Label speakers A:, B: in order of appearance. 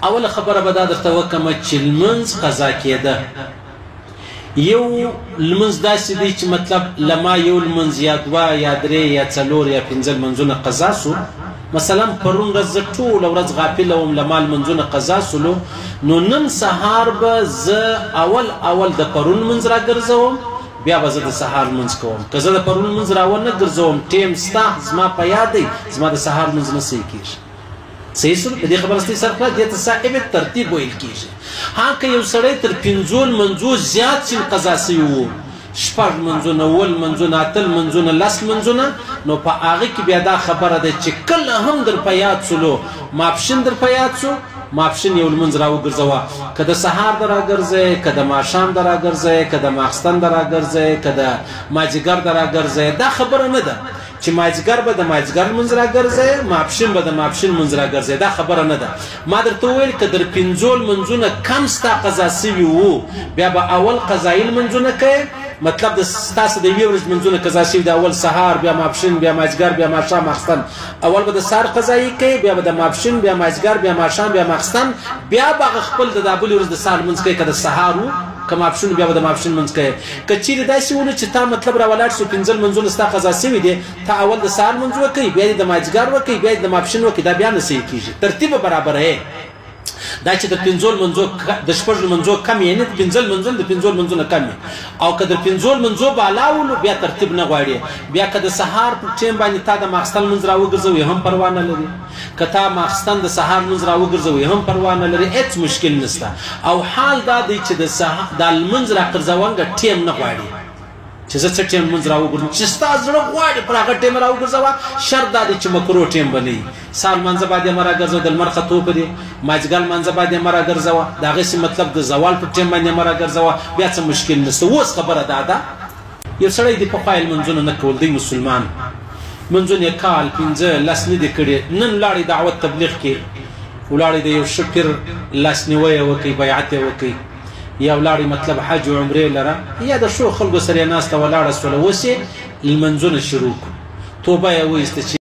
A: اول خبره به دا درته وکړم چې لمونځ قضا کېده. یو لمونځ داسې دی چې مطلب لما یو لمونځ یا دوه یا درې یا څلور یا پنځه لمونځونه قضا سو. مثلا پرون ورځ زه ټوله ورځ غافله وم، لما لمونځونه قضا سولو، نو نن سهار به زه اول د پرون لمونځ راګرځوم، بیا به زه د سهار لمونځ کوم. که زه د پرون لمونځ راونه ګرځوم، ټیم ستا زما په یاد دی، زما د سهار لمونځ نه صحیح کېږي. صحیح شو؟ په دې خبره ستاسې سره کړه، دې ته صاحب ترتیب ویل کېږي. ها که یو سړی تر 5 لمونځو زیات سین قضا سوي وو، 6 لمونځونه، 7 لمونځونه، 8 لمونځونه، 10 لمونځونه، نو په هغه کې بیا دا خبره ده چې کله هم در په یاد سولو، ماپښین در په یاد سو، ماپښین یو لمونځ راوګرځوه. که د سهار د راګرځئ، که د ماښام د راګرځئ، که د ماخستن د راګرځئ، که د مازدیګر د راګرځئ، دا خبره نه ده چې مازدیګر به د مازدیګر لمونځ راګرځئ، ماپښین به د ماپښین لمونځ راګرځئ، دا خبره نه ده. ما درته وویل که در 5 لمونځونه کم ستا قضا سوي وو، بیا به اول قضایي لمونځونه کوې، مطلب د ستاسو د یوې ورځې لمونځونه قضا شوي دي، اول سهار، بیا ماپښین، بیا مازدیګر، بیا ماښام، ماخستن. اول به د سهار قضایي کوې، بیا به د ماپښین، بیا مازدیګر، بیا ماښام، بیا ماخستن، بیا به هغه خپل د دا بلې ورځې د سهار لمونځ کوې. که د سهار و که ماپښین، بیا به د ماپښین لمونځ کوې. که چیرې داسې ونه چې تا مطلب راولاړ شو 5 لمونځونه ستا قضا شوي دي، تا اول د سهار لمونځ وکړئ، بیا دې د مازدیګر وکړئ، بیا دې د ماپښین وکړئ، دا بیا نه صحیح کېږي. ترتیب برابره دا چې د 5 لمونځو د 6 لمونځو کم یې نه، 5 لمونځونه د 5 لمونځونه کم یې، او که د 5 لمونځو بالا ولو بیا ترتیب نه غواړي. بیا که د سهار په ټیم باندې تا د ماخستن لمونځ راوګرځوې هم پروا نه لري، که تا ماخستن د سهار لمونځ راوګرځوې هم پروا نه لري، هېڅ مشکل نشته. او حال دا دی چې د لمونځ راګرځونګه ټیم نه غواړي چې زه څه ټیم لمونځ راوګرځم، چې ستا زړه غواړي پر هغه ټیم راوګرځوه. شرط دا دی چې مکرو ټیم به نه وي. سهار لمانځه باید یې مه راګرځوه، د لمر ختو پرې، مازدیګر لمانځه باید یې مه راګرځوه، د هغسې مطلب د زوال په ټیم باندې یې مه راګرځوه، بیا څه مشکل نشته. اوس خبره دا ده، یو سړی د پخوا یې لمونځونه نه کول، دی مسلمان، لمونځونه یې کال 15 10 نه دي کړي، نن ولاړې دعوت تبلیغ کې، ولاړې د یو ښه پیر لاسنیوی یې وکړئ، بیعت یې وکړئ، یا ولاړې مطلب حج و عمرې لره، یا د ښو خلکو سره یې ناسته ولاړه سوله، اوس یې لمونځونه شروع کړو، توبه یې وایسته چې